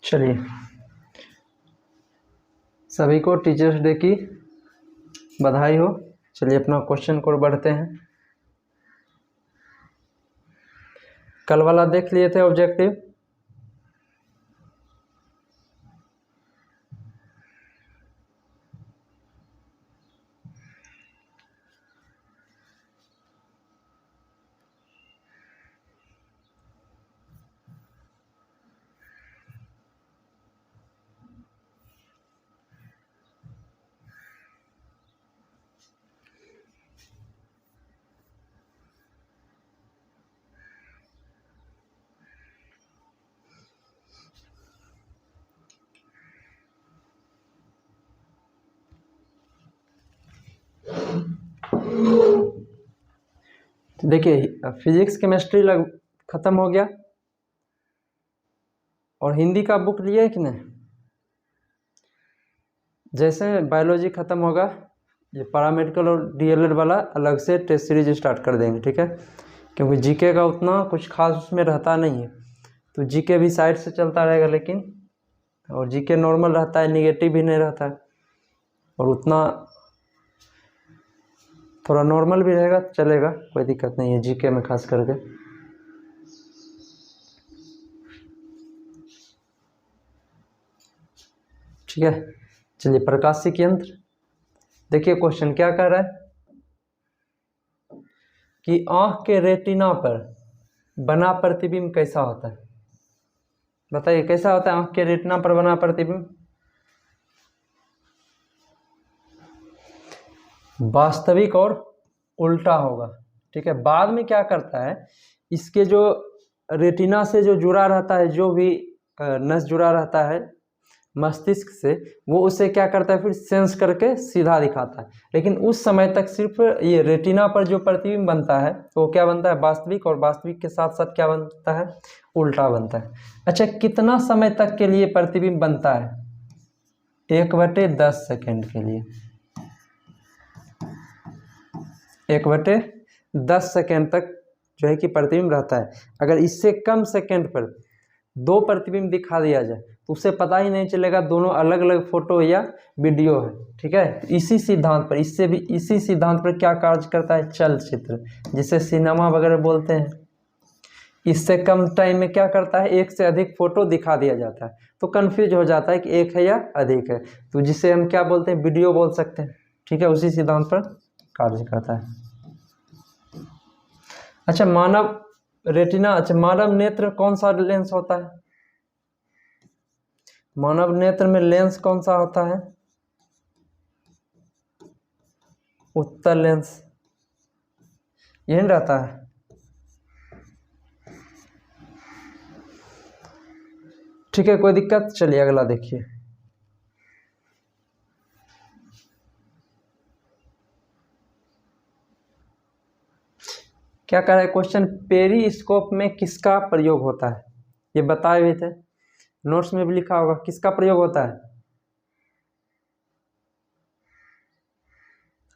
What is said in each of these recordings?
चलिए, सभी को टीचर्स डे की बधाई हो। चलिए अपना क्वेश्चन को बढ़ते हैं। कल वाला देख लिए थे ऑब्जेक्टिव। देखिए, फिजिक्स केमिस्ट्री खत्म हो गया और हिंदी का बुक लिया है कि नहीं। जैसे बायोलॉजी खत्म होगा, ये पैरामेडिकल और डीएलएड वाला अलग से टेस्ट सीरीज स्टार्ट कर देंगे, ठीक है। क्योंकि जीके का उतना कुछ खास उसमें रहता नहीं है, तो जीके भी साइड से चलता रहेगा, लेकिन और जीके नॉर्मल रहता है, निगेटिव भी नहीं रहता है, और उतना थोड़ा नॉर्मल भी रहेगा, चलेगा, कोई दिक्कत नहीं है जीके में खास करके। ठीक है, चलिए प्रकाशिक यंत्र। देखिए क्वेश्चन क्या कर रहा है कि आंख के रेटिना पर बना प्रतिबिंब कैसा होता है। बताइए कैसा होता है आंख के रेटिना पर बना प्रतिबिंब। वास्तविक और उल्टा होगा, ठीक है। बाद में क्या करता है, इसके जो रेटिना से जो जुड़ा रहता है, जो भी नस जुड़ा रहता है मस्तिष्क से, वो उसे क्या करता है फिर सेंस करके सीधा दिखाता है। लेकिन उस समय तक सिर्फ ये रेटिना पर जो प्रतिबिंब बनता है वो क्या बनता है, वास्तविक, और वास्तविक के साथ साथ क्या बनता है, उल्टा बनता है। अच्छा, कितना समय तक के लिए प्रतिबिंब बनता है, 1/10 सेकेंड के लिए। 1/10 सेकेंड तक जो है कि प्रतिबिंब रहता है। अगर इससे कम सेकेंड पर 2 प्रतिबिंब दिखा दिया जाए तो उसे पता ही नहीं चलेगा दोनों अलग अलग फोटो या वीडियो है, ठीक है। इसी सिद्धांत पर, इससे भी इसी सिद्धांत पर क्या कार्य करता है, चलचित्र, जिसे सिनेमा वगैरह बोलते हैं। इससे कम टाइम में क्या करता है, एक से अधिक फोटो दिखा दिया जाता है, तो कंफ्यूज हो जाता है कि एक है या अधिक है, तो जिसे हम क्या बोलते हैं, वीडियो बोल सकते हैं, ठीक है। उसी सिद्धांत पर कार्य करता है। अच्छा, मानव रेटिना, अच्छा मानव नेत्र कौन सा लेंस होता है, मानव नेत्र में लेंस कौन सा होता है, उत्तल लेंस, यही रहता है। ठीक है, कोई दिक्कत। चलिए अगला देखिए। क्या कह रहा है क्वेश्चन, पेरिस्कोप में किसका प्रयोग होता है। ये बताए हुए थे, नोट्स में भी लिखा होगा, किसका प्रयोग होता है।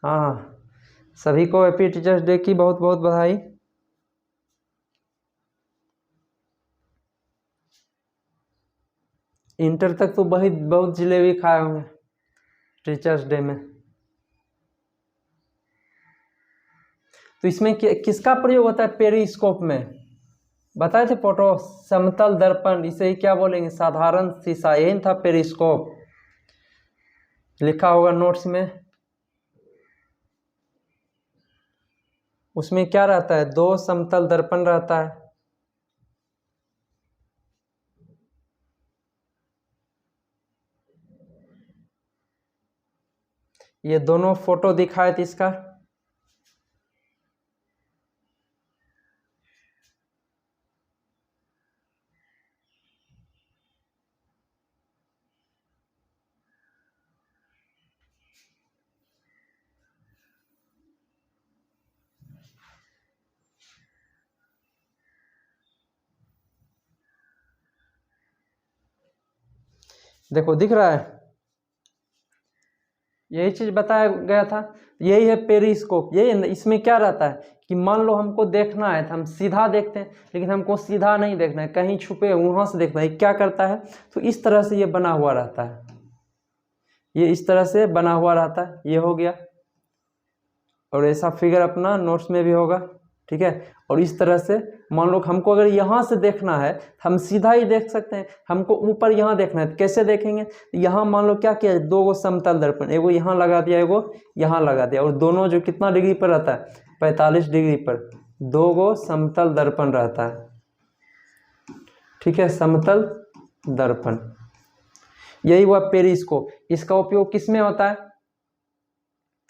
हाँ, सभी को हैप्पी टीचर्स डे की बहुत बहुत बधाई। इंटर तक तो बहुत जिलेबी खाए होंगे टीचर्स डे में। तो इसमें किसका प्रयोग होता है पेरिस्कोप में, बताए थे फोटो, समतल दर्पण, इसे ही क्या बोलेंगे, साधारण शीशा, यही था पेरिस्कोप, लिखा होगा नोट्स में। उसमें क्या रहता है, 2 समतल दर्पण रहता है। ये दोनों फोटो दिखाए थे इसका। देखो दिख रहा है, यही चीज बताया गया था। यही है पेरिस्कोप। यही इसमें क्या रहता है कि मान लो हमको देखना है तो हम सीधा देखते हैं, लेकिन हमको सीधा नहीं देखना है, कहीं छुपे वहां से देखना है। क्या करता है, तो इस तरह से ये बना हुआ रहता है, ये इस तरह से बना हुआ रहता है। ये हो गया, और ऐसा फिगर अपना नोट्स में भी होगा, ठीक है। और इस तरह से मान लो हमको अगर यहाँ से देखना है हम सीधा ही देख सकते हैं, हमको ऊपर यहाँ देखना है तो कैसे देखेंगे। यहाँ मान लो क्या किया, 2 समतल दर्पण, एगो यहाँ लगा दिया, एगो यहाँ लगा दिया, और दोनों जो कितना डिग्री पर रहता है, 45 डिग्री पर 2 समतल दर्पण रहता है, ठीक है, समतल दर्पण। यही हुआ पेरिस्कोप। इसका उपयोग किस में होता है,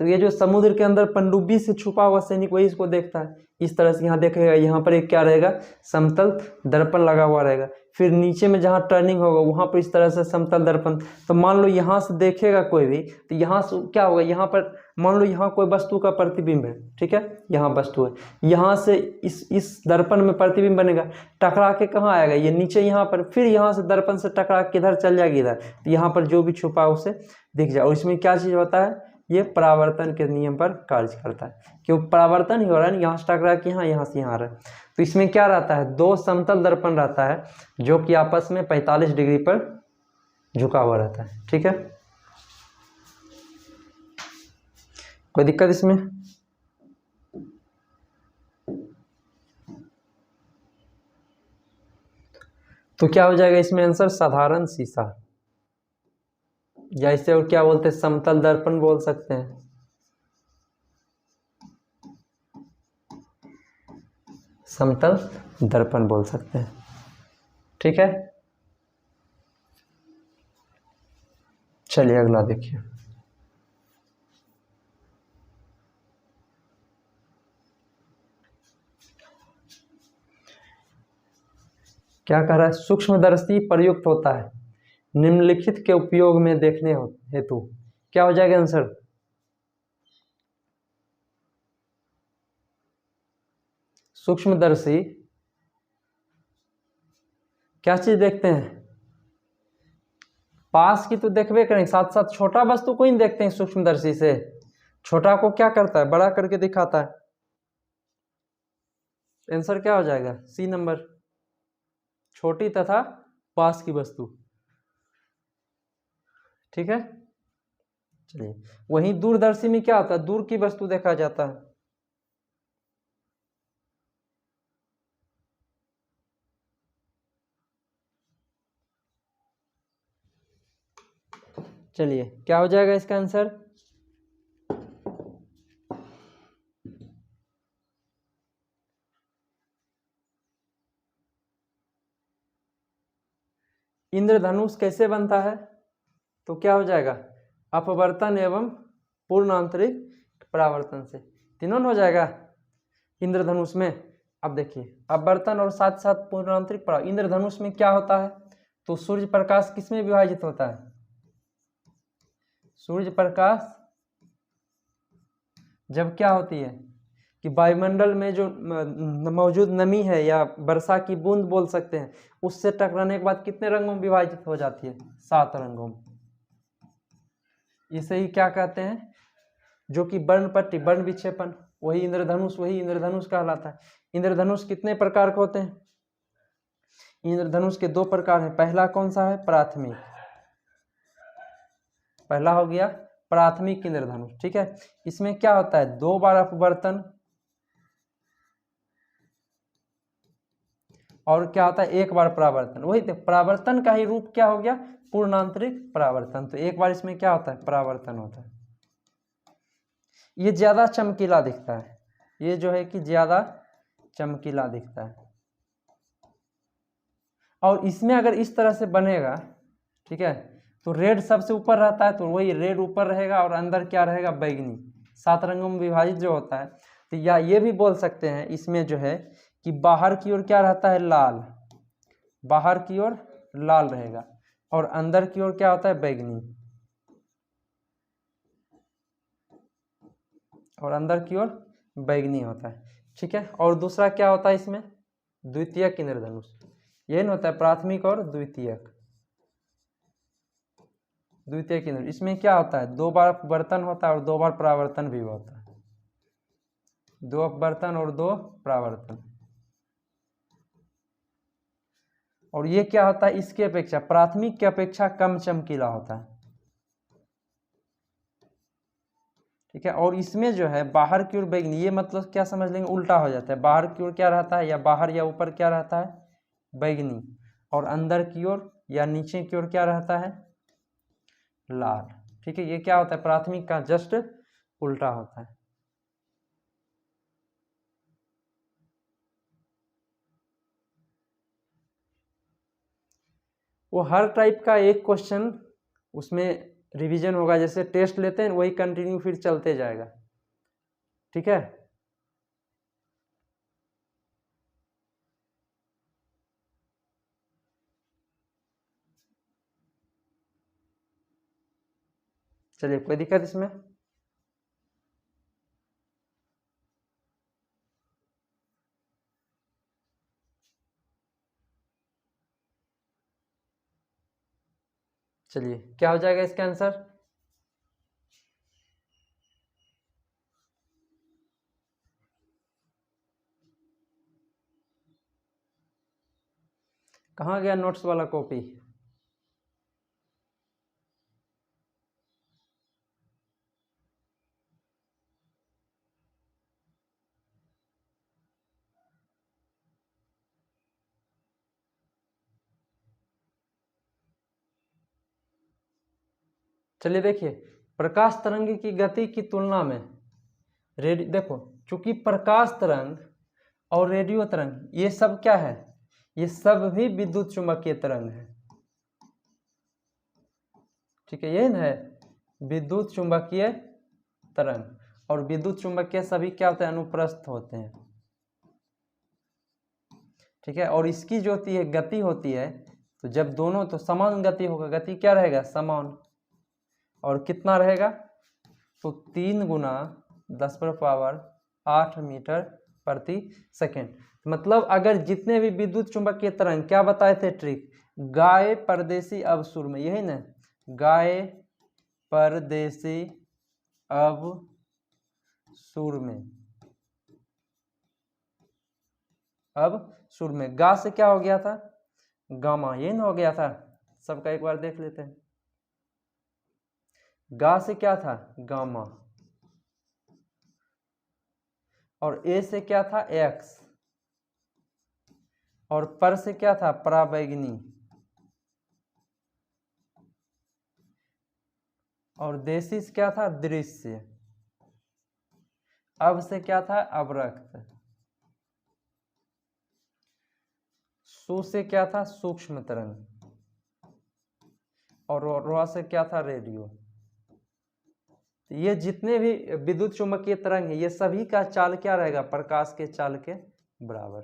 तो ये जो समुद्र के अंदर पनडुब्बी से छुपा हुआ सैनिक वही इसको देखता है। इस तरह से यहाँ देखेगा, यहाँ पर एक क्या रहेगा, समतल दर्पण लगा हुआ रहेगा। फिर नीचे में जहाँ टर्निंग होगा वहाँ पर इस तरह से समतल दर्पण। तो मान लो यहाँ से देखेगा कोई भी, तो यहाँ से क्या होगा, यहाँ पर मान लो यहाँ कोई वस्तु का प्रतिबिंब है, ठीक है, यहाँ वस्तु है, यहाँ से इस दर्पण में प्रतिबिंब बनेगा, टकरा के कहाँ आएगा, ये नीचे यहाँ पर, फिर यहाँ से दर्पण से टकरा के किधर चल जाएगी, इधर। तो यहाँ पर जो भी छुपा है उसे दिख जाए। और इसमें क्या चीज़ होता है, ये परावर्तन के नियम पर कार्य करता है, क्यों परावर्तन ही हो रहा है, यहाँ से टकरा के यहाँ से यहाँ आ रहा है। तो इसमें क्या रहता है, 2 समतल दर्पण रहता है जो कि आपस में 45 डिग्री पर झुका हुआ रहता है, ठीक है। कोई दिक्कत इसमें? तो क्या हो जाएगा इसमें आंसर, साधारण शीशा, या इसे और क्या बोलते हैं, समतल दर्पण बोल सकते हैं। समतल दर्पण बोल सकते हैं, ठीक है। चलिए अगला देखिए। क्या कह रहा है, सूक्ष्मदर्शी प्रयुक्त होता है निम्नलिखित के उपयोग में देखने हेतु। क्या हो जाएगा आंसर, सूक्ष्मदर्शी क्या चीज देखते हैं, पास की तो देखबे करेंगे, साथ साथ छोटा वस्तु को ही देखते हैं सूक्ष्मदर्शी से। छोटा को क्या करता है, बड़ा करके दिखाता है। आंसर क्या हो जाएगा, सी नंबर, छोटी तथा पास की वस्तु, ठीक है। चलिए, वहीं दूरदर्शी में क्या होता है, दूर की वस्तु देखा जाता है। चलिए क्या हो जाएगा इसका आंसर, इंद्रधनुष कैसे बनता है, तो क्या हो जाएगा, अपवर्तन एवं पूर्ण आंतरिक परावर्तन से, तीनों हो जाएगा इंद्रधनुष में। अब देखिए, अपवर्तन और साथ साथ पूर्ण आंतरिक परावर्तन। इंद्रधनुष में क्या होता है, तो सूर्य प्रकाश किसमें विभाजित होता है, सूर्य प्रकाश जब क्या होती है कि वायुमंडल में जो मौजूद नमी है या वर्षा की बूंद बोल सकते हैं, उससे टकराने के बाद कितने रंगों में विभाजित हो जाती है, 7 रंगों में। इसे ही क्या कहते हैं, जो कि वर्ण पट्टी, वर्ण विक्षेपण, वही इंद्रधनुष कहलाता है। इंद्रधनुष कितने प्रकार के होते हैं, इंद्रधनुष के 2 प्रकार हैं। पहला कौन सा है, प्राथमिक, पहला हो गया प्राथमिक इंद्रधनुष, ठीक है। इसमें क्या होता है, 2 बार अपवर्तन और क्या होता है, 1 बार परावर्तन। वही तो परावर्तन का ही रूप क्या हो गया, पूर्णांतरिक परावर्तन। तो 1 बार इसमें क्या होता है, परावर्तन होता है। ये ज्यादा चमकीला दिखता है, ये जो है कि ज्यादा चमकीला दिखता है। और इसमें अगर इस तरह से बनेगा, ठीक है, तो रेड सबसे ऊपर रहता है, तो वही रेड ऊपर रहेगा और अंदर क्या रहेगा, बैगनी, 7 रंगों में विभाजित जो होता है। तो या ये भी बोल सकते हैं इसमें जो है कि बाहर की ओर क्या रहता है, लाल, बाहर की ओर लाल रहेगा और अंदर की ओर क्या होता है, बैगनी, और अंदर की ओर बैगनी होता है, ठीक है। और दूसरा क्या होता है इसमें, द्वितीयक इंद्रधनुष, यही नहीं होता है, प्राथमिक और द्वितीयक। द्वितीय केंद्र। इसमें क्या होता है, 2 बार अपवर्तन होता है और 2 बार परावर्तन भी होता है, 2 अपवर्तन और 2 परावर्तन। और ये क्या होता है, इसकी अपेक्षा प्राथमिक की अपेक्षा कम चमकीला होता है, ठीक है। और इसमें जो है बाहर की ओर बैगनी, ये मतलब क्या समझ लेंगे, उल्टा हो जाता है, बाहर की ओर क्या रहता है, या बाहर या ऊपर क्या रहता है, बैगनी, और अंदर की ओर या नीचे की ओर क्या रहता है, लाल, ठीक है। ये क्या होता है, प्राथमिक का जस्ट उल्टा होता है। वो हर टाइप का एक क्वेश्चन उसमें रिवीजन होगा, जैसे टेस्ट लेते हैं वही कंटिन्यू फिर चलते जाएगा, ठीक है। चलिए, कोई दिक्कत इसमें? चलिए, क्या हो जाएगा इसका आंसर? कहाँ गया नोट्स वाला कॉपी? चलिए देखिए, प्रकाश तरंग की गति की तुलना में देखो, चूंकि प्रकाश तरंग और रेडियो तरंग ये सब क्या है, ये सब भी विद्युत चुंबकीय तरंग है, ठीक है। ये है विद्युत चुंबकीय तरंग, और विद्युत चुंबकीय सभी क्या होते हैं, अनुप्रस्थ होते हैं, ठीक है। और इसकी जो होती है गति होती है, तो जब दोनों तो समान गति होगा, गति क्या रहेगा, समान, और कितना रहेगा, तो 3 गुना 10⁻8 मीटर प्रति सेकेंड। मतलब अगर जितने भी विद्युत चुंबकीय तरंग, क्या बताए थे ट्रिक, गाय परदेसी अवसुर में, यही ना, गाय परदेसी अवसुर में, अब सुर में गा से क्या हो गया था, गामा, यही ना हो गया था, सबका एक बार देख लेते हैं। गा से क्या था, गामा, और ए से क्या था, एक्स, और पर से क्या था, पराबैंगनी, और देशी से क्या था, दृश्य, अब से क्या था, अवरक्त, सु से क्या था, सूक्ष्म तरंग, और रो से क्या था, रेडियो। ये जितने भी विद्युत चुंबकीय तरंग है, ये सभी का चाल क्या रहेगा, प्रकाश के चाल के बराबर,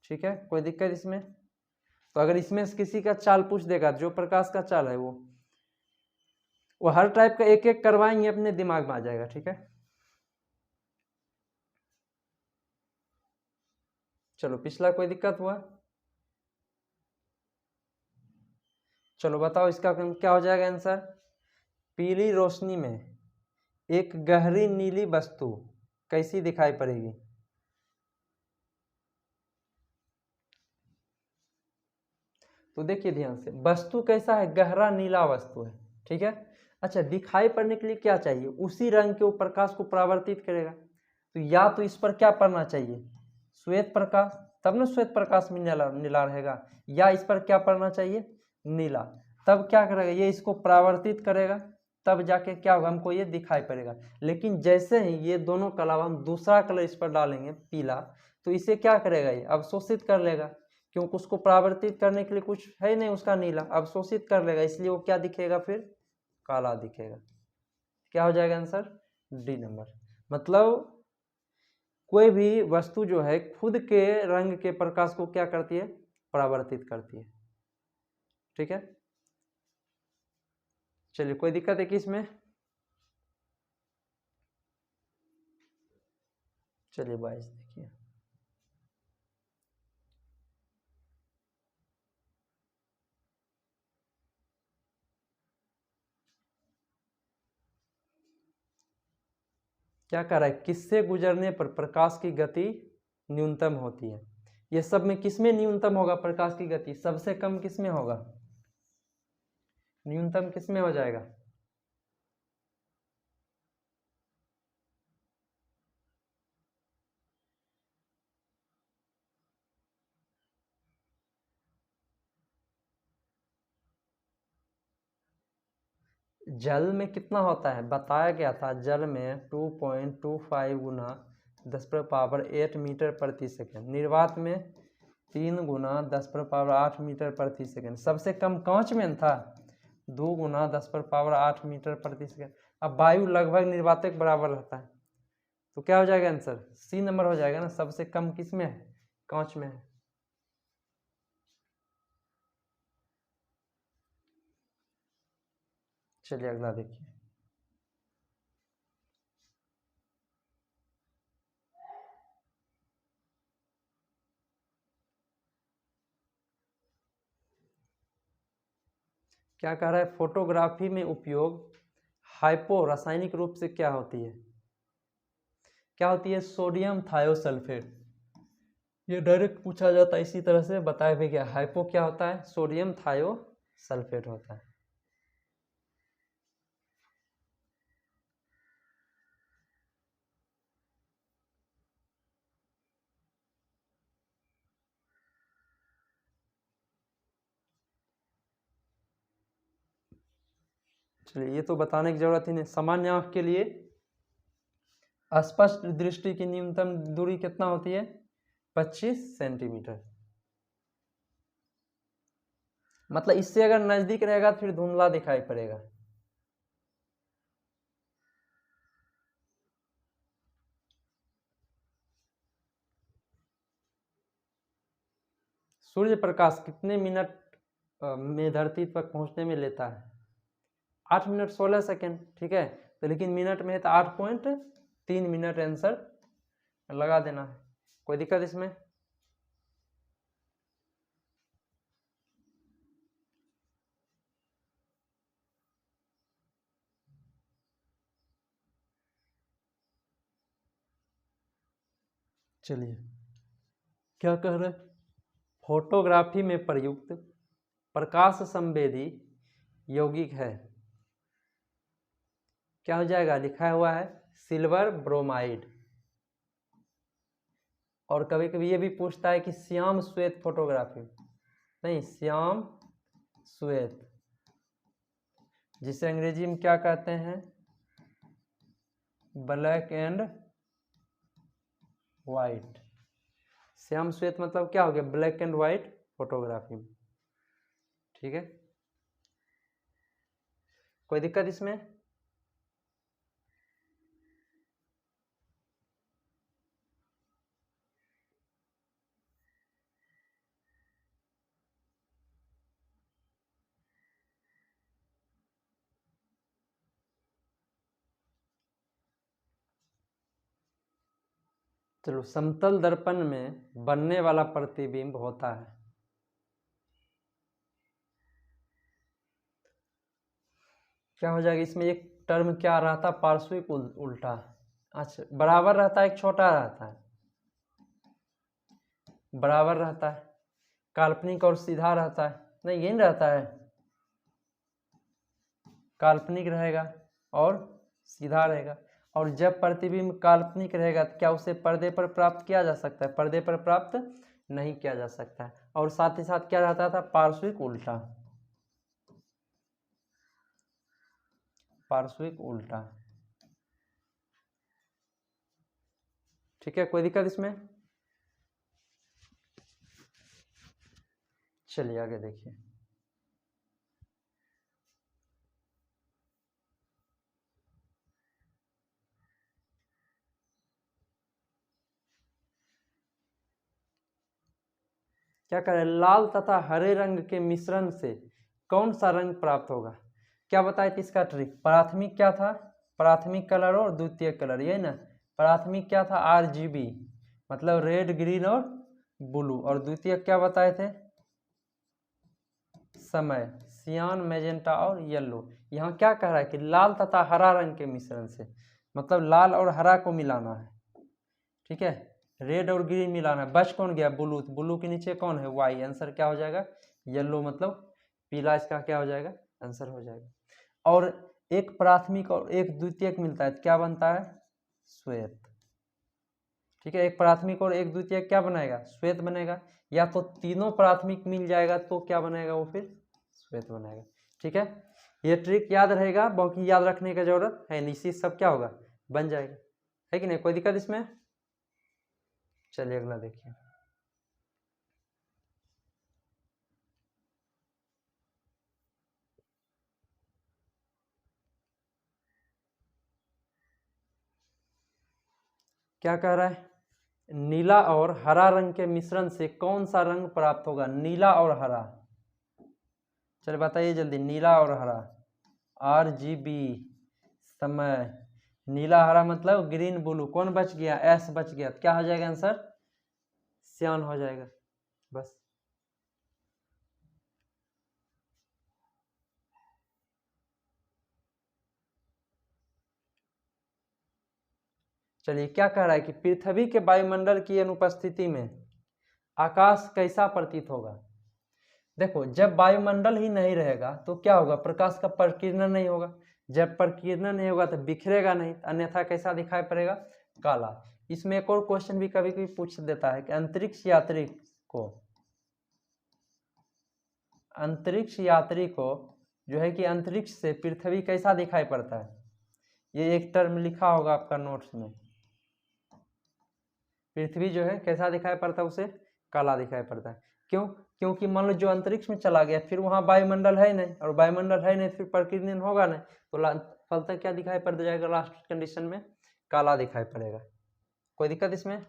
ठीक है। कोई दिक्कत इसमें? तो अगर इसमें से किसी का चाल पूछ देगा, जो प्रकाश का चाल है वो हर टाइप का एक एक करवाएंगे, अपने दिमाग में आ जाएगा, ठीक है। चलो, पिछला कोई दिक्कत हुआ? चलो बताओ, इसका क्या हो जाएगा आंसर। पीली रोशनी में एक गहरी नीली वस्तु कैसी दिखाई पड़ेगी? तो देखिए ध्यान से, वस्तु कैसा है, गहरा नीला वस्तु है, ठीक है। अच्छा, दिखाई पड़ने के लिए क्या चाहिए, उसी रंग के प्रकाश को परावर्तित करेगा, तो या तो इस पर क्या पड़ना चाहिए, श्वेत प्रकाश, तब ना श्वेत प्रकाश में नीला नीला रहेगा, या इस पर क्या पड़ना चाहिए, नीला, तब क्या करेगा, ये इसको परावर्तित करेगा, तब जाके क्या होगा, हमको ये दिखाई पड़ेगा। लेकिन जैसे ही ये दोनों का अलावा हम दूसरा कलर इस पर डालेंगे, पीला, तो इसे क्या करेगा, ये अवशोषित कर लेगा, क्योंकि उसको परावर्तित करने के लिए कुछ है नहीं उसका नीला, अवशोषित कर लेगा, इसलिए वो क्या दिखेगा, फिर काला दिखेगा। क्या हो जाएगा आंसर, डी नंबर। मतलब कोई भी वस्तु जो है खुद के रंग के प्रकाश को क्या करती है, परावर्तित करती है, ठीक है। चलिए, कोई दिक्कत है कि इसमें? चलिए 22 देखिए, क्या कह रहा है, किससे गुजरने पर प्रकाश की गति न्यूनतम होती है। ये सब में किसमें न्यूनतम होगा प्रकाश की गति, सबसे कम किसमें होगा, न्यूनतम किसमें हो जाएगा। जल में कितना होता है, बताया गया था, जल में 2.25 गुना 10⁻8 मीटर प्रति सेकंड, निर्वात में 3 गुना 10⁻8 मीटर प्रति सेकंड, सबसे कम कांच में था 2 गुना 10⁻8 मीटर प्रति सेकंड। अब वायु लगभग निर्वात के बराबर रहता है, तो क्या हो जाएगा आंसर, सी नंबर हो जाएगा ना, सबसे कम किस में है, कांच में है। चलिए अगला देखिए। क्या कह रहा है, फोटोग्राफी में उपयोग हाइपो रासायनिक रूप से क्या होती है, क्या होती है, सोडियम थायोसल्फेट। ये डायरेक्ट पूछा जाता है, इसी तरह से बताया भी गया, हाइपो क्या होता है, सोडियम थायोसल्फेट होता है। चलिए ये तो बताने की जरूरत ही नहीं। सामान्य आंख के लिए स्पष्ट दृष्टि की न्यूनतम दूरी कितना होती है, 25 सेंटीमीटर। मतलब इससे अगर नजदीक रहेगा तो फिर धुंधला दिखाई पड़ेगा। सूर्य प्रकाश कितने मिनट में धरती तक पहुंचने में लेता है, 8 मिनट 16 सेकेंड, ठीक है। तो लेकिन मिनट में है तो 8.3 मिनट आंसर लगा देना है, कोई दिक्कत इसमें। चलिए क्या कह रहे, फोटोग्राफी में प्रयुक्त प्रकाश संवेदी यौगिक है, क्या हो जाएगा, लिखा हुआ है सिल्वर ब्रोमाइड। और कभी कभी ये भी पूछता है कि श्याम श्वेत फोटोग्राफी, नहीं श्याम श्वेत, जिसे अंग्रेजी में क्या कहते हैं, ब्लैक एंड व्हाइट। श्याम श्वेत मतलब क्या हो गया, ब्लैक एंड व्हाइट फोटोग्राफी, ठीक है। कोई दिक्कत इसमें। चलो, समतल दर्पण में बनने वाला प्रतिबिंब होता है, क्या हो जाएगा इसमें, एक टर्म क्या रहता, पार्श्विक उल्टा, अच्छा बराबर रहता है, एक छोटा रहता है, बराबर रहता है, काल्पनिक और सीधा रहता है, नहीं ये नहीं रहता है, काल्पनिक रहेगा और सीधा रहेगा। और जब प्रतिबिंब काल्पनिक रहेगा तो क्या उसे पर्दे पर प्राप्त किया जा सकता है, पर्दे पर प्राप्त नहीं किया जा सकता है। और साथ ही साथ क्या रहता था, पार्श्विक उल्टा, पार्श्विक उल्टा, ठीक है। कोई दिक्कत इसमें। चलिए आगे देखिए। क्या करें, लाल तथा हरे रंग के मिश्रण से कौन सा रंग प्राप्त होगा, क्या बताए थे इसका ट्रिक, प्राथमिक क्या था, प्राथमिक कलर और द्वितीयक कलर, ये ना, प्राथमिक क्या था, RGB मतलब रेड ग्रीन और ब्लू, और द्वितीयक क्या बताए थे, समय, सियान मैजेंटा और येलो। यहाँ क्या कह रहा है कि लाल तथा हरा रंग के मिश्रण से, मतलब लाल और हरा को मिलाना है, ठीक है, रेड और ग्रीन मिलाना है। बच कौन गया? ब्लू। ब्लू के नीचे कौन है? वाई। आंसर क्या हो जाएगा? येलो, मतलब पीला, इसका क्या हो जाएगा? आंसर हो जाएगा। और एक प्राथमिक और एक द्वितीयक मिलता है, क्या बनता है? श्वेत। ठीक है, एक प्राथमिक और एक द्वितीयक क्या बनाएगा? श्वेत बनेगा। या तो तीनों प्राथमिक मिल जाएगा तो क्या बनेगा? वो फिर श्वेत बनेगा। ठीक है, ये ट्रिक याद रहेगा, बाकी याद रखने की जरूरत है नहीं, इसी सब क्या होगा? बन जाएगा, है कि नहीं? कोई दिक्कत इसमें? चलिए अगला देखिए। क्या कह रहा है? नीला और हरा रंग के मिश्रण से कौन सा रंग प्राप्त होगा? नीला और हरा, चलिए बताइए जल्दी। नीला और हरा, RGB, समय। नीला हरा मतलब ग्रीन ब्लू, कौन बच गया? एस बच गया, क्या हो जाएगा आंसर? सियान हो जाएगा, बस। चलिए क्या कह रहा है कि पृथ्वी के वायुमंडल की अनुपस्थिति में आकाश कैसा प्रतीत होगा? देखो, जब वायुमंडल ही नहीं रहेगा तो क्या होगा? प्रकाश का प्रकीर्णन नहीं होगा। जब प्रकीर्णन नहीं होगा तो बिखरेगा नहीं, अन्यथा कैसा दिखाई पड़ेगा? काला। इसमें एक और क्वेश्चन भी कभी कभी पूछ देता है कि अंतरिक्ष यात्री को जो है कि अंतरिक्ष से पृथ्वी कैसा दिखाई पड़ता है? ये एक टर्म लिखा होगा आपका नोट्स में। पृथ्वी जो है कैसा दिखाई पड़ता है? उसे काला दिखाई पड़ता है। क्यों? क्योंकि मान लो जो अंतरिक्ष में चला गया, फिर वहां वायुमंडल है नहीं, और वायुमंडल है नहीं, फिर प्रकीर्णन होगा नहीं, तो फलतः क्या दिखाई पड़ जाएगा? लास्ट कंडीशन में काला दिखाई पड़ेगा। कोई दिक्कत इसमें?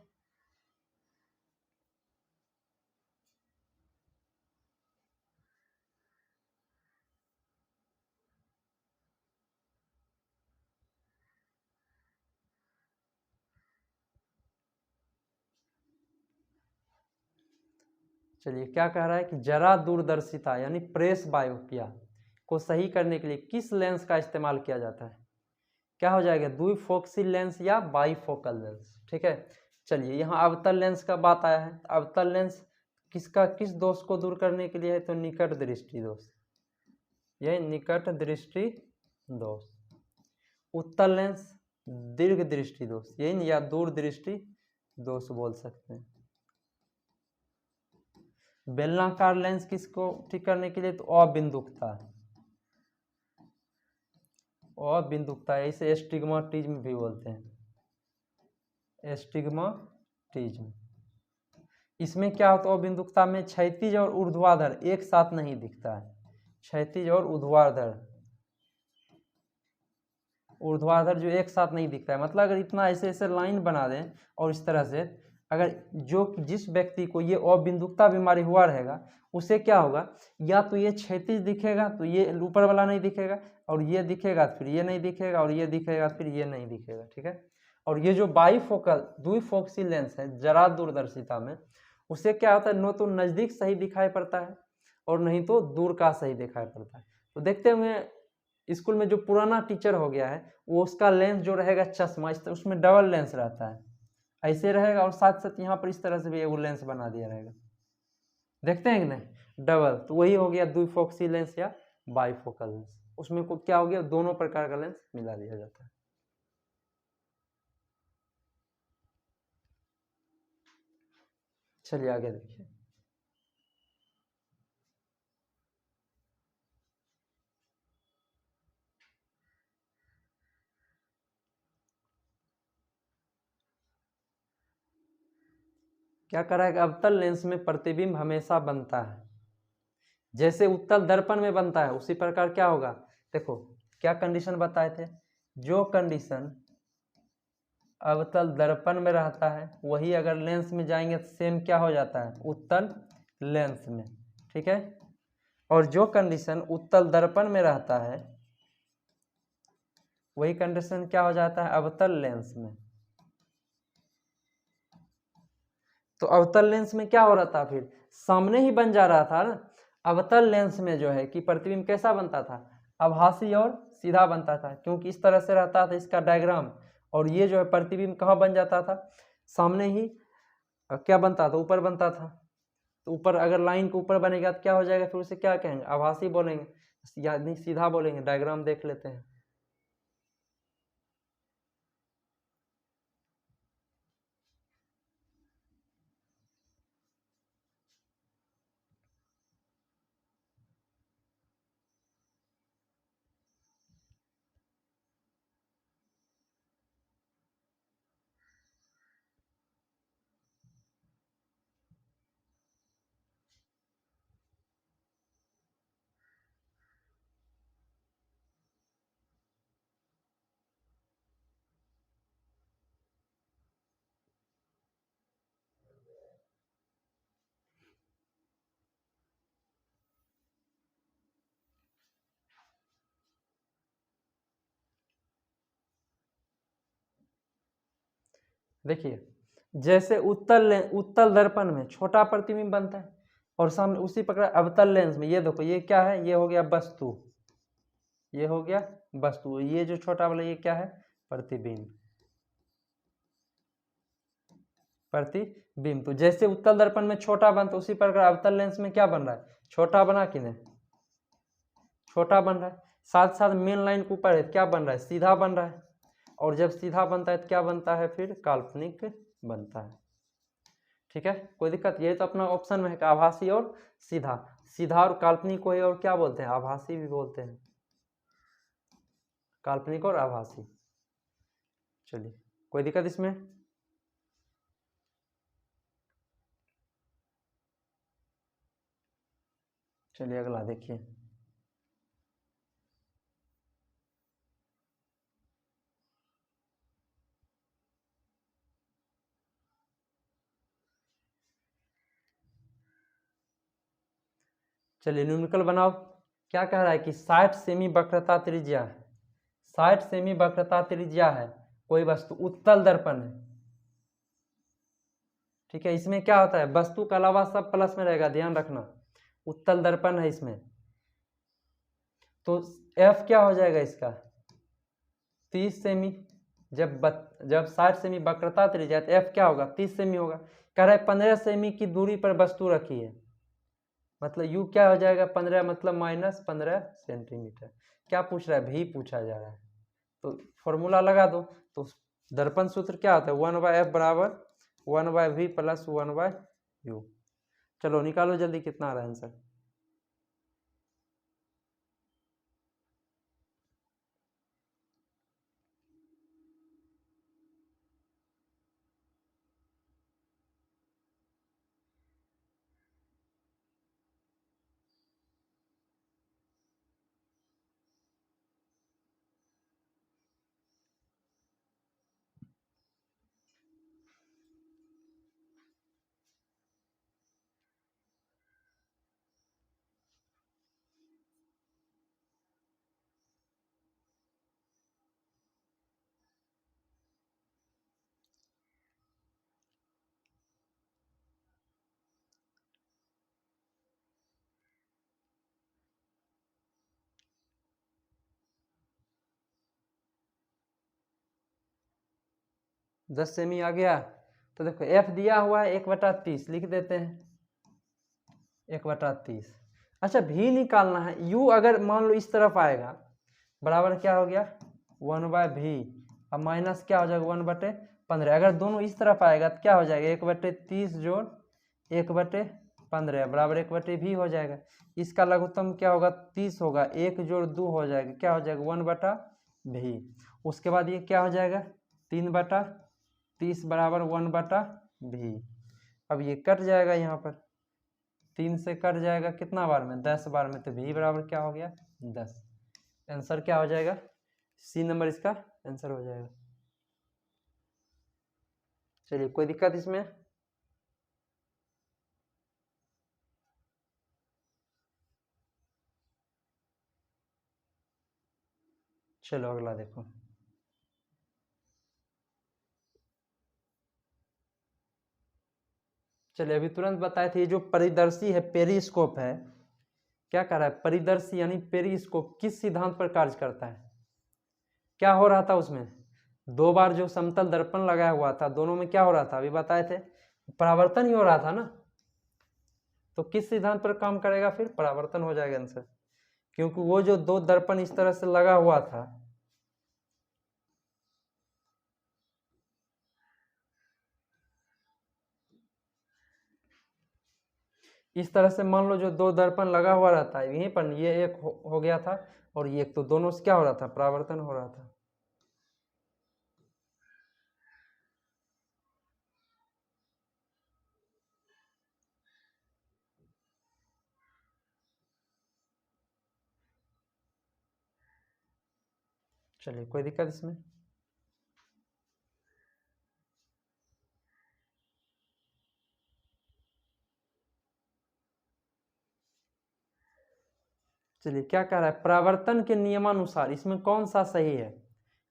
चलिए क्या कह रहा है कि जरा दूरदर्शिता यानी प्रेस बायोपिया को सही करने के लिए किस लेंस का इस्तेमाल किया जाता है? क्या हो जाएगा? द्विफोक्सी लेंस या बाईफोकल लेंस। ठीक है, चलिए यहाँ अवतल लेंस का बात आया है। अवतल लेंस किस दोष को दूर करने के लिए है? तो निकट दृष्टि दोष, यह निकट दृष्टि दोष। उत्तल लेंस दीर्घ दृष्टि दोष, यही, या दूर दृष्टि दोष बोल सकते हैं। बेलनाकार लेंस किसको ठीक करने के लिए? तो अबिंदुकता, अबिंदुकता, इसे एस्टिग्माटिज्म भी बोलते हैं, एस्टिग्माटिज्म। इसमें क्या होता है? अबिंदुकता में क्षैतिज और ऊर्ध्वाधर एक साथ नहीं दिखता है। क्षैतिज और ऊर्ध्वाधर जो एक साथ नहीं दिखता है, मतलब अगर इतना ऐसे ऐसे लाइन बना दें और इस तरह से, अगर जिस व्यक्ति को ये अबिंदुकता बीमारी हुआ रहेगा, उसे क्या होगा? या तो ये क्षैतिज दिखेगा तो ये ऊपर वाला नहीं दिखेगा, और ये दिखेगा फिर ये नहीं दिखेगा, और ये दिखेगा फिर ये नहीं दिखेगा। ठीक है, और ये जो बाईफोकल द्विफोक्सी लेंस है जरा दूरदर्शिता में, उसे क्या होता है? न तो नजदीक सही दिखाई पड़ता है और नहीं तो दूर का सही दिखाई पड़ता है। तो देखते हुए स्कूल में जो पुराना टीचर हो गया है, वो उसका लेंस जो रहेगा चश्मा, उसमें डबल लेंस रहता है, ऐसे रहेगा, और साथ साथ यहाँ पर इस तरह से भी वो लेंस बना दिया रहेगा। देखते हैं कि नहीं? डबल, तो वही हो गया द्विफोक्सी लेंस या बाईफोकल लेंस। उसमें क्या हो गया? दोनों प्रकार का लेंस मिला दिया जाता है। चलिए आगे देखिए। क्या कर रहा है? अवतल लेंस में प्रतिबिंब हमेशा बनता है, जैसे उत्तल दर्पण में बनता है उसी प्रकार क्या होगा? देखो क्या कंडीशन बताए थे? जो कंडीशन अवतल दर्पण में रहता है वही अगर लेंस में जाएंगे तो सेम क्या हो जाता है? उत्तल लेंस में। ठीक है, और जो कंडीशन उत्तल दर्पण में रहता है वही कंडीशन क्या हो जाता है? अवतल लेंस में। तो अवतल लेंस में क्या हो रहा था? फिर सामने ही बन जा रहा था ना। अवतल लेंस में जो है कि प्रतिबिंब कैसा बनता था? आभासी और सीधा बनता था, क्योंकि इस तरह से रहता था इसका डायग्राम, और ये जो है प्रतिबिंब कहाँ बन जाता था, सामने ही क्या बनता था, ऊपर बनता था। तो ऊपर अगर लाइन के ऊपर बनेगा तो क्या हो जाएगा, फिर उसे क्या कहेंगे, आभासी बोलेंगे, यानी सीधा बोलेंगे। डायग्राम देख लेते हैं। देखिए, जैसे उत्तल दर्पण में छोटा प्रतिबिंब बनता है और सामने उसी प्रकार अवतल लेंस में, ये देखो ये क्या है, ये हो गया वस्तु, ये हो गया वस्तु, ये जो छोटा वाला ये क्या है, प्रतिबिंब। प्रतिबिंब तो जैसे उत्तल दर्पण में छोटा बनता, उसी प्रकार अवतल लेंस में क्या बन रहा है, छोटा बना कि नहीं, छोटा बन रहा है। साथ साथ मेन लाइन के ऊपर है क्या बन रहा है, सीधा बन रहा है। और जब सीधा बनता है तो क्या बनता है, फिर काल्पनिक बनता है। ठीक है, कोई दिक्कत, ये तो अपना ऑप्शन में है आभासी और सीधा। सीधा और काल्पनिक को ही और क्या बोलते हैं, आभासी भी बोलते हैं, काल्पनिक और आभासी। चलिए, कोई दिक्कत इसमें। चलिए अगला देखिए। चलिए न्यूमेरिकल बनाओ। क्या कह रहा है कि 60 सेमी वक्रता त्रिज्या है, 60 सेमी वक्रता त्रिज्या है कोई वस्तु, उत्तल दर्पण है। ठीक है, इसमें क्या होता है, वस्तु के अलावा सब प्लस में रहेगा, ध्यान रखना। उत्तल दर्पण है इसमें, तो एफ क्या हो जाएगा इसका, 30 सेमी। जब 60 सेमी वक्रता त्रिज्या तो एफ क्या होगा, 30 सेमी होगा। कह रहा है 15 सेमी की दूरी पर वस्तु रखी है, मतलब यू क्या हो जाएगा, 15 मतलब -15 सेंटीमीटर। क्या पूछ रहा है, भी पूछा जा रहा है, तो फॉर्मूला लगा दो। तो दर्पण सूत्र क्या होता है, 1/f बराबर 1/v प्लस 1/u। चलो निकालो जल्दी, कितना आ रहा है आंसर। दस सेमी आ गया। तो देखो एफ दिया हुआ है 1/30, लिख देते हैं 1/30। अच्छा भी निकालना है, यू अगर मान लो इस तरफ आएगा, बराबर क्या हो गया 1/v, अब माइनस क्या हो जाएगा 1/15। अगर दोनों इस तरफ आएगा तो क्या हो जाएगा 1/30 जोड़ 1/15 बराबर 1/v हो जाएगा। इसका लघुत्तम क्या होगा 30 होगा, 1 जोड़ 2 हो जाएगा, क्या हो जाएगा 1/v। उसके बाद ये क्या हो जाएगा 3/30 बराबर 1/v। अब ये कट जाएगा, यहाँ पर 3 से कट जाएगा कितना बार में, 10 बार में, तो v बराबर क्या हो गया 10। आंसर क्या हो जाएगा, सी नंबर इसका आंसर हो जाएगा। चलिए कोई दिक्कत इसमें। चलो अगला देखो। चलिए अभी तुरंत बताए थे, ये जो परिदर्शी है पेरिस्कोप है, क्या कर रहा है, परिदर्शी यानी पेरिस्कोप किस सिद्धांत पर कार्य करता है, क्या हो रहा था उसमें, 2 बार जो समतल दर्पण लगाया हुआ था दोनों में क्या हो रहा था, अभी बताए थे, परावर्तन ही हो रहा था ना। तो किस सिद्धांत पर काम करेगा, फिर परावर्तन हो जाएगा आंसर, क्योंकि वो जो 2 दर्पण इस तरह से लगा हुआ था, इस तरह से मान लो जो 2 दर्पण लगा हुआ रहता है यहीं पर, ये एक हो गया था और ये एक, तो दोनों से क्या हो रहा था, परावर्तन हो रहा था। चलिए कोई दिक्कत इसमें। चलिए क्या कह रहा है, परावर्तन के नियमानुसार इसमें कौन सा सही है,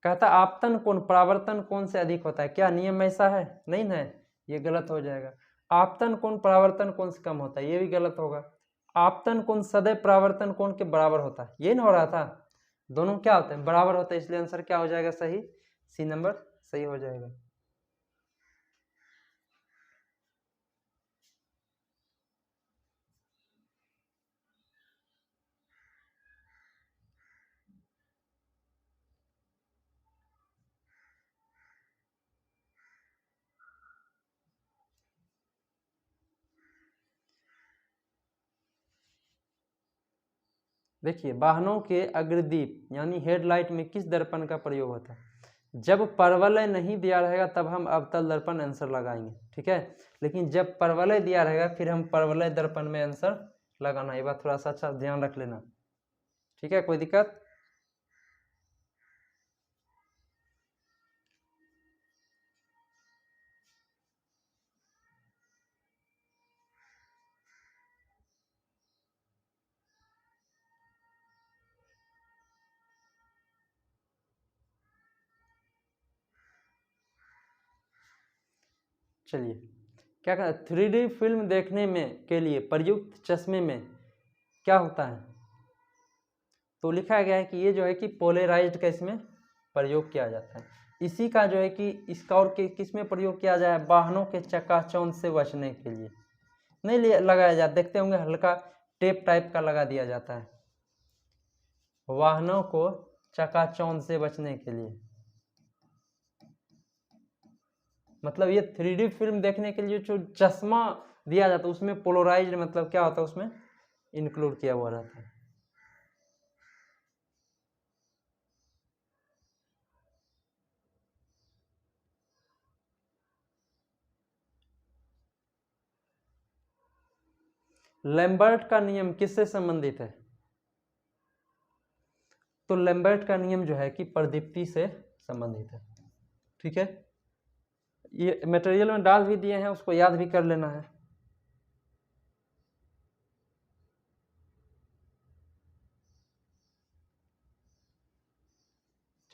कहता आपतन कोण परावर्तन कोण से अधिक होता है, क्या नियम ऐसा है, नहीं ना, ये गलत हो जाएगा। आपतन कोण परावर्तन कोण से कम होता है, ये भी गलत होगा। आपतन कोण सदैव परावर्तन कोण के बराबर होता है, ये ना हो रहा था, दोनों क्या होते हैं, बराबर होते हैं, इसलिए आंसर क्या हो जाएगा, सही, सी नंबर सही हो जाएगा। देखिए वाहनों के अग्रदीप यानी हेडलाइट में किस दर्पण का प्रयोग होता है, जब परवलय नहीं दिया रहेगा तब हम अवतल दर्पण आंसर लगाएंगे, ठीक है, लेकिन जब परवलय दिया रहेगा फिर हम परवलय दर्पण में आंसर लगाना, ये बात थोड़ा सा अच्छा ध्यान रख लेना, ठीक है, कोई दिक्कत। चलिए क्या कहना, 3D फिल्म देखने में के लिए प्रयुक्त चश्मे में क्या होता है, तो लिखा गया है कि ये जो है कि पोलराइज्ड का इसमें प्रयोग किया जाता है, इसी का जो है कि इसका और किस में प्रयोग किया जाए, वाहनों के चकाचौंध से बचने के लिए नहीं लगाया जाता, देखते होंगे हल्का टेप टाइप का लगा दिया जाता है, वाहनों को चकाचौंध से बचने के लिए, मतलब ये 3D फिल्म देखने के लिए जो चश्मा दिया जाता है उसमें पोलराइज्ड मतलब क्या होता है, उसमें इंक्लूड किया हुआ रहता है। लैम्बर्ट का नियम किससे संबंधित है, तो लैम्बर्ट का नियम जो है कि प्रदीप्ति से संबंधित है, ठीक है, ये मटेरियल में डाल भी दिए हैं, उसको याद भी कर लेना है।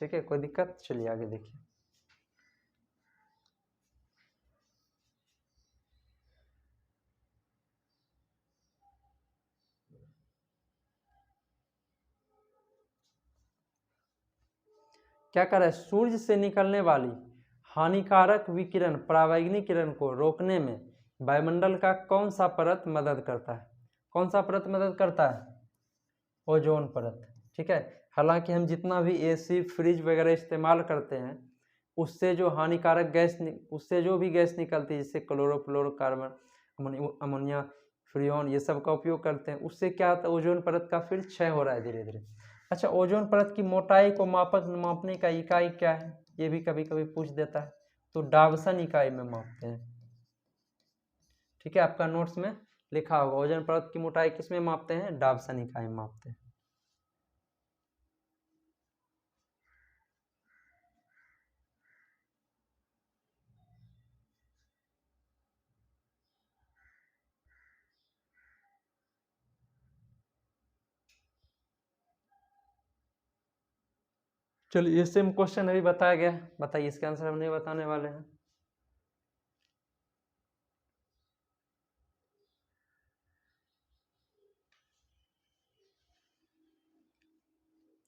ठीक है कोई दिक्कत, चलिए आगे देखिए। क्या कर रहा है, सूर्य से निकलने वाली हानिकारक विकिरण परावैंगनी किरण को रोकने में वायुमंडल का कौन सा परत मदद करता है, कौन सा परत मदद करता है, ओजोन परत, ठीक है, हालांकि हम जितना भी एसी फ्रिज वगैरह इस्तेमाल करते हैं उससे जो हानिकारक गैस उससे जो भी गैस निकलती है जैसे क्लोरोफ्लोरोकार्बन अमोनिया फ्रियोन ये सब का उपयोग करते हैं, उससे क्या होता है, ओजोन परत का फिर क्षय हो रहा है धीरे धीरे। अच्छा, ओजोन परत की मोटाई को मापने का इकाई क्या है, ये भी कभी कभी पूछ देता है, तो डावसन इकाई में मापते हैं, ठीक है, आपका नोट्स में लिखा होगा ओजोन परत की मोटाई किस में मापते हैं, डावसन इकाई में मापते हैं। चलिए ये सेम क्वेश्चन अभी बताया गया, बताइए इसका आंसर हम नहीं बताने वाले हैं।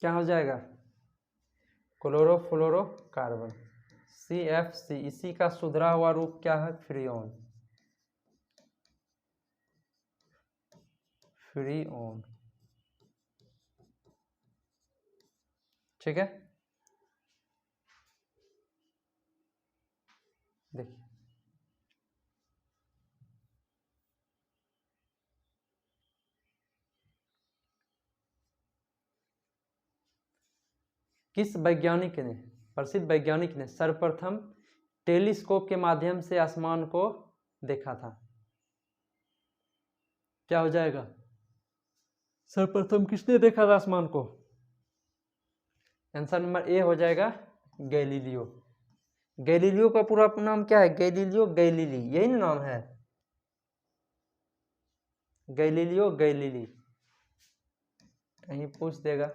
क्या हो जाएगा, क्लोरोफ्लोरोकार्बन, CFC, इसी का सुधरा हुआ रूप क्या है? फ्रीऑन। फ्रीऑन, ठीक है। देखिए किस वैज्ञानिक ने, प्रसिद्ध वैज्ञानिक ने सर्वप्रथम टेलीस्कोप के माध्यम से आसमान को देखा था? क्या हो जाएगा? सर्वप्रथम किसने देखा था आसमान को? आंसर नंबर ए हो जाएगा गैलीलियो। गैलीलियो का पूरा नाम क्या है? गैलीलियो गैलीली, यही ना नाम है? गैलीलियो गैलीली, कहीं पूछ देगा।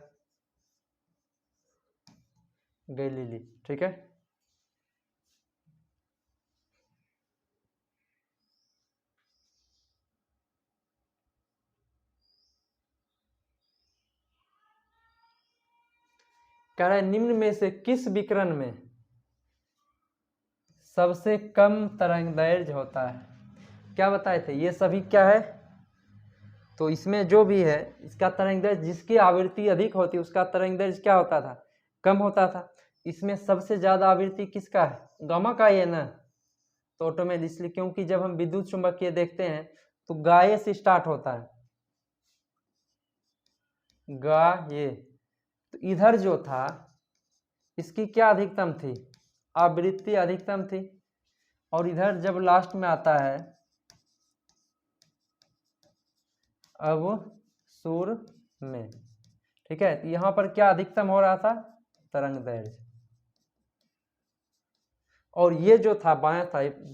गैलीली, ठीक है। कह रहा है निम्न में से किस विकिरण में सबसे कम तरंगदैर्घ्य होता है? क्या बताए थे? ये सभी क्या है? तो इसमें जो भी है इसका तरंगदैर्घ्य, जिसकी आवृत्ति अधिक होती है उसका तरंगदैर्घ्य क्या होता था? कम होता था। इसमें सबसे ज्यादा आवृत्ति किसका है? गामा का ही है ना। तो ऑटोमेटिक, इसलिए क्योंकि जब हम विद्युत चुंबकीय देखते हैं तो गाये से स्टार्ट होता है, गाये। तो इधर जो था इसकी क्या अधिकतम थी? आवृत्ति अधिकतम थी। और इधर जब लास्ट में आता है अब सुर में, ठीक है, तो यहां पर क्या अधिकतम हो रहा था? तरंगदैर्घ्य। और ये जो था बायां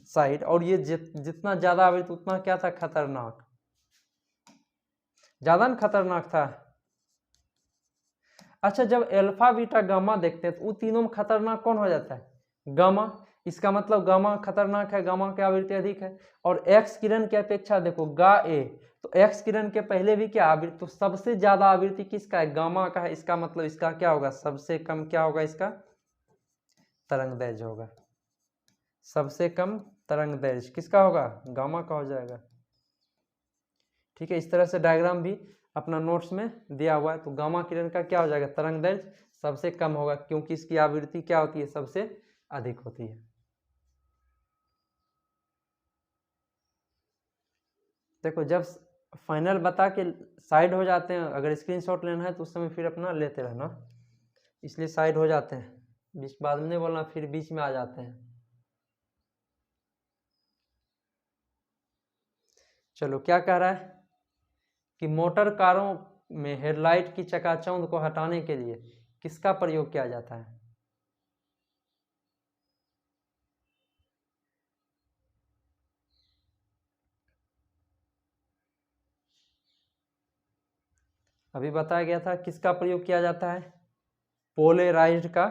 साइड, और ये जितना ज्यादा आवृत्ति उतना क्या था? खतरनाक, ज्यादा न खतरनाक था। अच्छा, जब अल्फा बीटा गामा देखते हैं तो उन तीनों में खतरनाक कौन हो जाता है? गामा। इसका मतलब गामा खतरनाक है, गामा की आवृत्ति अधिक है। और एक्स किरण की अपेक्षा देखो गा ए, तो एक्स किरण के पहले भी क्या आवृत्ति? तो सबसे ज्यादा आवृत्ति किसका है? गामा का है। इसका मतलब इसका क्या होगा? सबसे कम क्या होगा? इसका तरंगदैर्घ्य होगा। सबसे कम तरंगदैर्घ्य किसका होगा? गामा का हो जाएगा। ठीक है, इस तरह से डायग्राम भी अपना नोट्स में दिया हुआ है। तो गामा किरण का क्या हो जाएगा? तरंगदैर्घ्य सबसे कम होगा, क्योंकि इसकी आवृत्ति क्या होती है? सबसे अधिक होती है। देखो जब फाइनल बता के साइड हो जाते हैं, अगर स्क्रीनशॉट लेना है तो उस समय फिर अपना लेते रहना, इसलिए साइड हो जाते हैं। बीच बाद में नहीं बोलना, फिर बीच में आ जाते हैं। चलो, क्या कह रहा है कि मोटर कारों में हेडलाइट की चकाचौंध को हटाने के लिए किसका प्रयोग किया जाता है? अभी बताया गया था किसका प्रयोग किया जाता है? पोलेराइज्ड का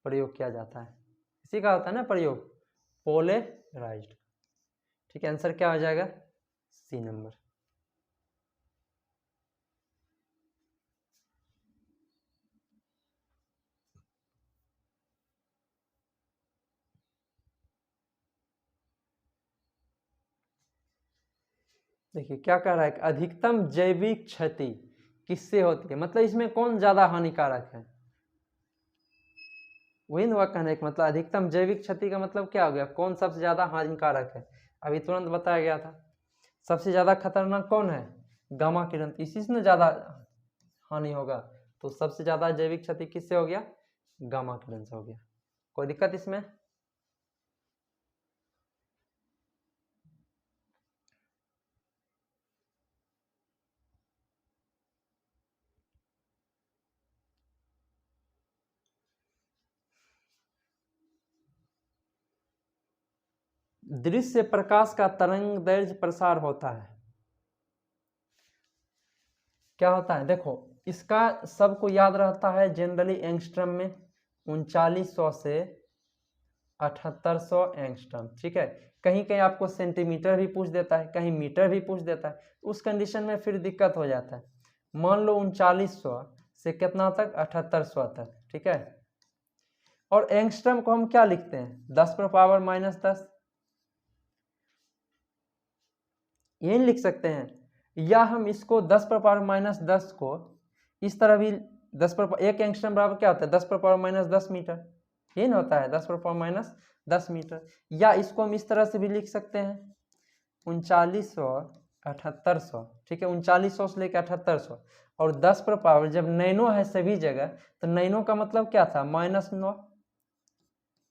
प्रयोग किया जाता है। इसी का होता है ना प्रयोग, पोलेराइज्ड। ठीक है, आंसर क्या हो जाएगा? C number. देखिए क्या कह रहा है, अधिकतम जैविक क्षति किससे होती है? मतलब इसमें कौन ज्यादा हानिकारक है? वही ना कहने का मतलब, अधिकतम जैविक क्षति का मतलब क्या हो गया? कौन सबसे ज्यादा हानिकारक है? अभी तुरंत बताया गया था। सबसे ज्यादा खतरनाक कौन है? गामा किरण, इसी से ना ज्यादा हानि होगा। तो सबसे ज्यादा जैविक क्षति किससे हो गया? गामा किरण से हो गया। कोई दिक्कत इसमें? दृश्य प्रकाश का तरंगदैर्घ्य प्रसार होता है, क्या होता है? देखो इसका सबको याद रहता है जनरली एंगस्ट्रम में, 3900 से 7800 एंगस्ट्रम। ठीक है, कहीं कहीं आपको सेंटीमीटर भी पूछ देता है, कहीं मीटर भी पूछ देता है। उस कंडीशन में फिर दिक्कत हो जाता है। मान लो 3900 से कितना तक? 7800 तक। ठीक है, और एंगस्ट्रम को हम क्या लिखते हैं, 10⁻⁻10, यही लिख सकते हैं। या हम इसको 10⁻⁻10 को इस तरह भी 1 एंगस्ट्रम बराबर क्या होता है, 10⁻⁻10 मीटर, यही ना होता है 10⁻⁻10 मीटर। या इसको हम इस तरह से भी लिख सकते हैं 3900 7800, ठीक है, 3900 से लेकर 7800, और 10 पर पावर जब नैनो है सभी जगह, तो नैनो का मतलब क्या था, -9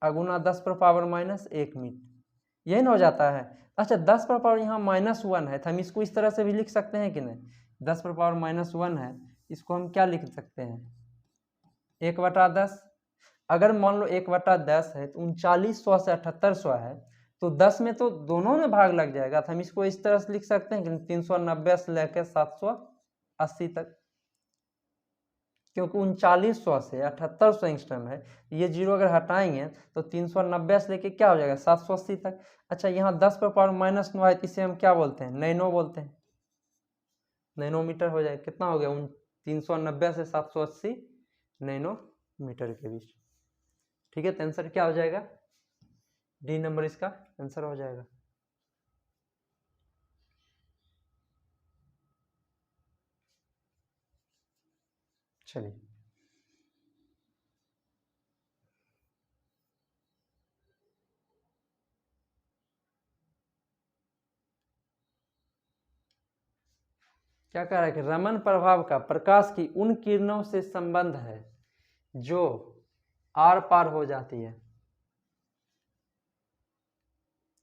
अगुना 10 पर पावर -1 मीटर, यही ना हो जाता है। अच्छा 10 पर पावर यहाँ -1 है, तो हम इसको इस तरह से भी लिख सकते हैं कि नहीं, 10 पर पावर -1 है, इसको हम क्या लिख सकते हैं 1/10। अगर मान लो 1/10 है तो 3900 से 7800 है, तो 10 में तो दोनों में भाग लग जाएगा, तो हम इसको इस तरह से लिख सकते हैं कि 390 से लेकर 780 तक, क्योंकि 3900 से 7800 एंगस्ट्रम है, ये जीरो अगर हटाएंगे तो 390 से लेके क्या हो जाएगा 780 तक। अच्छा यहाँ 10 पर पावर -9 है, इसे हम क्या बोलते हैं, नैनो बोलते हैं, नैनोमीटर हो जाएगा। कितना हो गया 390 से 780 नैनोमीटर के बीच, ठीक है। तो आंसर क्या हो जाएगा, डी नंबर इसका आंसर हो जाएगा। चलिए क्या कह रहा है कि रमन प्रभाव का प्रकाश की उन किरणों से संबंध है जो आर पार हो जाती है।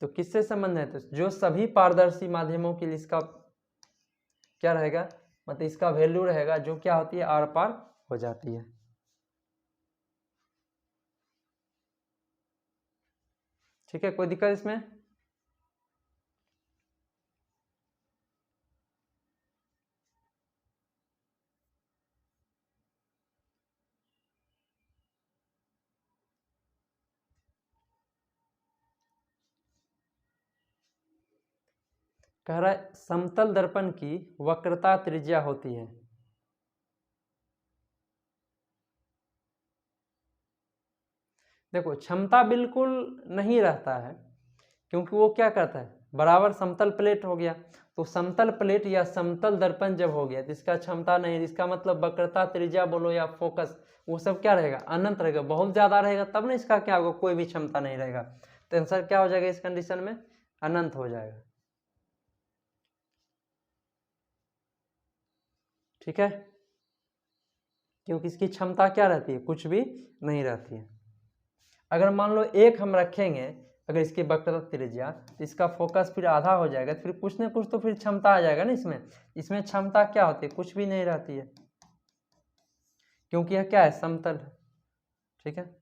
तो किससे संबंध है, तो जो सभी पारदर्शी माध्यमों के लिए इसका क्या रहेगा, मतलब इसका वैल्यू रहेगा जो क्या होती है आर पार हो जाती है। ठीक है, कोई दिक्कत इसमें, कह रहा है समतल दर्पण की वक्रता त्रिज्या होती है। देखो क्षमता बिल्कुल नहीं रहता है, क्योंकि वो क्या करता है बराबर समतल प्लेट हो गया, तो समतल प्लेट या समतल दर्पण जब हो गया तो इसका क्षमता नहीं, इसका मतलब वक्रता त्रिज्या बोलो या फोकस, वो सब क्या रहेगा अनंत रहेगा, बहुत ज्यादा रहेगा तब ना इसका क्या होगा कोई भी क्षमता नहीं रहेगा। तो आंसर क्या हो जाएगा इस कंडीशन में, अनंत हो जाएगा। ठीक है, क्योंकि इसकी क्षमता क्या रहती है कुछ भी नहीं रहती है। अगर मान लो एक हम रखेंगे, अगर इसकी वक्रता त्रिज्या, तो इसका फोकस फिर आधा हो जाएगा, तो फिर कुछ ना कुछ तो फिर क्षमता आ जाएगा ना इसमें। इसमें क्षमता क्या होती है, कुछ भी नहीं रहती है, क्योंकि यह क्या है समतल है। ठीक है,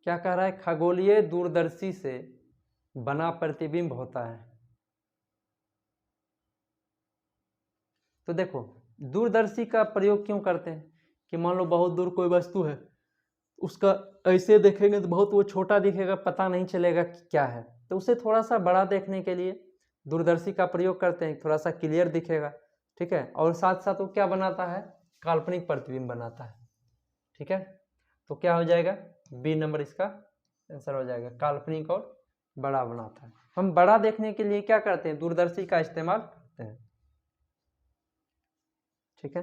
क्या कह रहा है, खगोलीय दूरदर्शी से बना प्रतिबिंब होता है। तो देखो दूरदर्शी का प्रयोग क्यों करते हैं, कि मान लो बहुत दूर कोई वस्तु है, उसका ऐसे देखेंगे तो बहुत वो छोटा दिखेगा, पता नहीं चलेगा कि क्या है, तो उसे थोड़ा सा बड़ा देखने के लिए दूरदर्शी का प्रयोग करते हैं, थोड़ा सा क्लियर दिखेगा। ठीक है, और साथ साथ वो क्या बनाता है, काल्पनिक प्रतिबिंब बनाता है। ठीक है, तो क्या हो जाएगा बी नंबर इसका आंसर हो जाएगा, काल्पनिक और बड़ा बनाता है। हम बड़ा देखने के लिए क्या करते हैं, दूरदर्शी का इस्तेमाल करते हैं। ठीक है,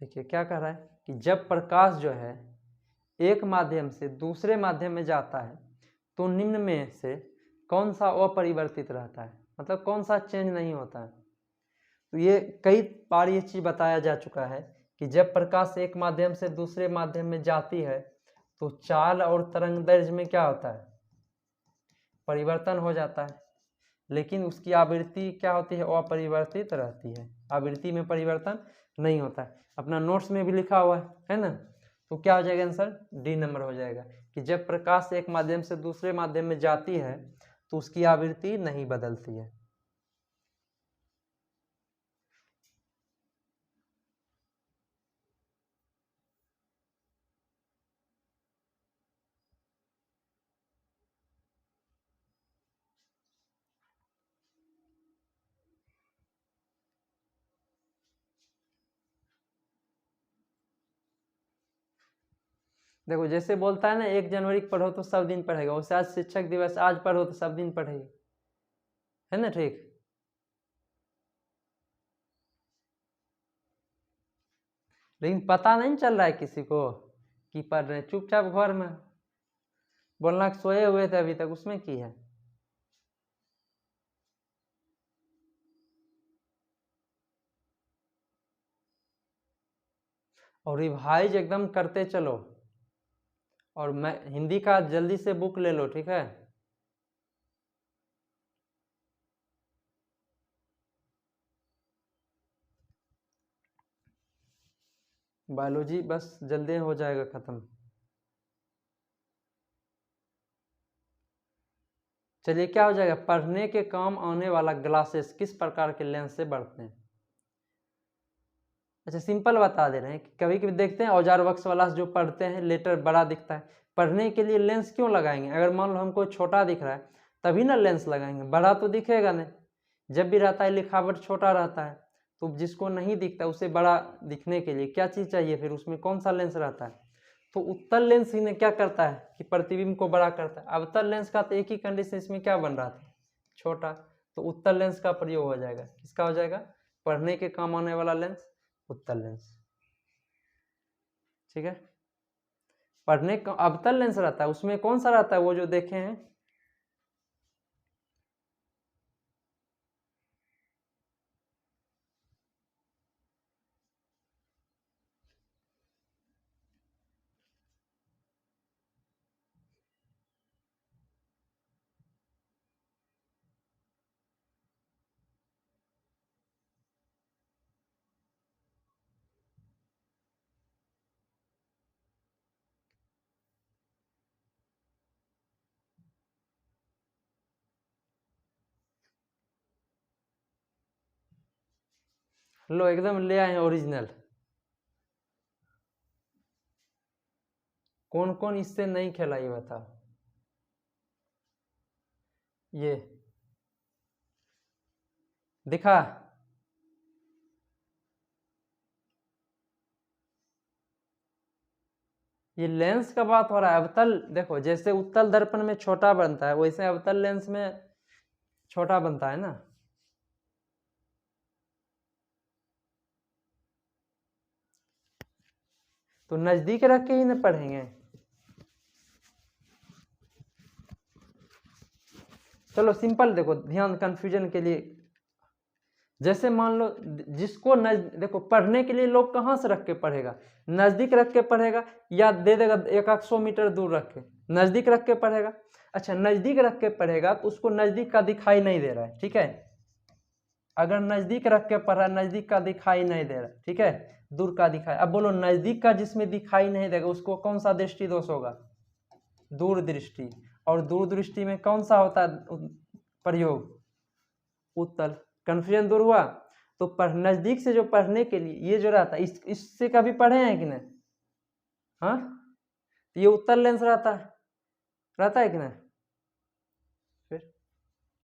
देखिए क्या कह रहा है कि जब प्रकाश जो है एक माध्यम से दूसरे माध्यम में जाता है तो निम्न में से कौन सा अपरिवर्तित रहता है, मतलब कौन सा चेंज नहीं होता है। तो ये कई बार ये चीज बताया जा चुका है कि जब प्रकाश एक माध्यम से दूसरे माध्यम में जाती है तो चाल और तरंग दैर्ध्य में क्या होता है परिवर्तन हो जाता है, लेकिन उसकी आवृत्ति क्या होती है अपरिवर्तित रहती है, आवृत्ति में परिवर्तन नहीं होता है। अपना नोट्स में भी लिखा हुआ है ना, तो क्या हो जाएगा आंसर डी नंबर हो जाएगा, कि कि जब प्रकाश एक माध्यम से दूसरे माध्यम में जाती है तो उसकी आवृत्ति नहीं बदलती है। देखो जैसे बोलता है ना 1 जनवरी को पढ़ो तो सब दिन पढ़ेगा, वैसे आज शिक्षक दिवस आज पढ़ो तो सब दिन पढ़ेगी, है ना? ठीक। लेकिन पता नहीं चल रहा है किसी को कि पढ़ रहे, चुपचाप घर में बोलना सोए हुए थे अभी तक, उसमें की है। और रिवाइज एकदम करते चलो, और मैं हिंदी का जल्दी से बुक ले लो, ठीक है? बायोलॉजी बस जल्दी हो जाएगा खत्म। चलिए क्या हो जाएगा, पढ़ने के काम आने वाला ग्लासेस किस प्रकार के लेंस से बढ़ते हैं। अच्छा सिंपल बता दे रहे हैं कि कभी कभी देखते हैं औजार बक्स वाला जो पढ़ते हैं लेटर बड़ा दिखता है, पढ़ने के लिए लेंस क्यों लगाएंगे? अगर मान लो हमको छोटा दिख रहा है तभी ना लेंस लगाएंगे, बड़ा तो दिखेगा नहीं। जब भी रहता है लिखावट छोटा रहता है, तो जिसको नहीं दिखता उसे बड़ा दिखने के लिए क्या चीज़ चाहिए, फिर उसमें कौन सा लेंस रहता है? तो उत्तल लेंस ही ने क्या करता है कि प्रतिबिंब को बड़ा करता है। अवतल लेंस का तो एक ही कंडीशन, इसमें क्या बन रहा था, छोटा, तो उत्तल लेंस का प्रयोग हो जाएगा। किसका हो जाएगा? पढ़ने के काम आने वाला लेंस उत्तल लेंस, ठीक है? पढ़ने का अवतल लेंस रहता है, उसमें कौन सा रहता है, वो जो देखे हैं, लो एकदम ले आए हैं ओरिजिनल। कौन कौन इससे नहीं खेला ये बता। ये दिखा, ये लेंस का बात हो रहा है। अवतल देखो, जैसे उत्तल दर्पण में छोटा बनता है वैसे अवतल लेंस में छोटा बनता है ना। तो नजदीक रख के ही ना पढ़ेंगे। चलो सिंपल देखो, ध्यान कंफ्यूजन के लिए, जैसे मान लो जिसको देखो पढ़ने के लिए लोग कहाँ से रख के पढ़ेगा, नजदीक रख के पढ़ेगा या दे देगा 100 मीटर दूर रख के, नजदीक रख के पढ़ेगा। अच्छा नजदीक रख के पढ़ेगा तो उसको नजदीक का दिखाई नहीं दे रहा है, ठीक है? अगर नजदीक रख के पढ़ा, नजदीक का दिखाई नहीं दे रहा, ठीक है, दूर का दिखाई। अब बोलो नजदीक का जिसमें दिखाई नहीं देगा उसको कौन सा दृष्टि दोष होगा? दूर दृष्टि। और दूर दृष्टि में कौन सा होता है प्रयोग? उत्तल। कंफ्यूजन दूर हुआ। तो नजदीक से जो पढ़ने के लिए ये जो रहता है इससे कभी पढ़े हैं कि नहीं? हाँ, ये उत्तल लेंस रहता है कि नहीं?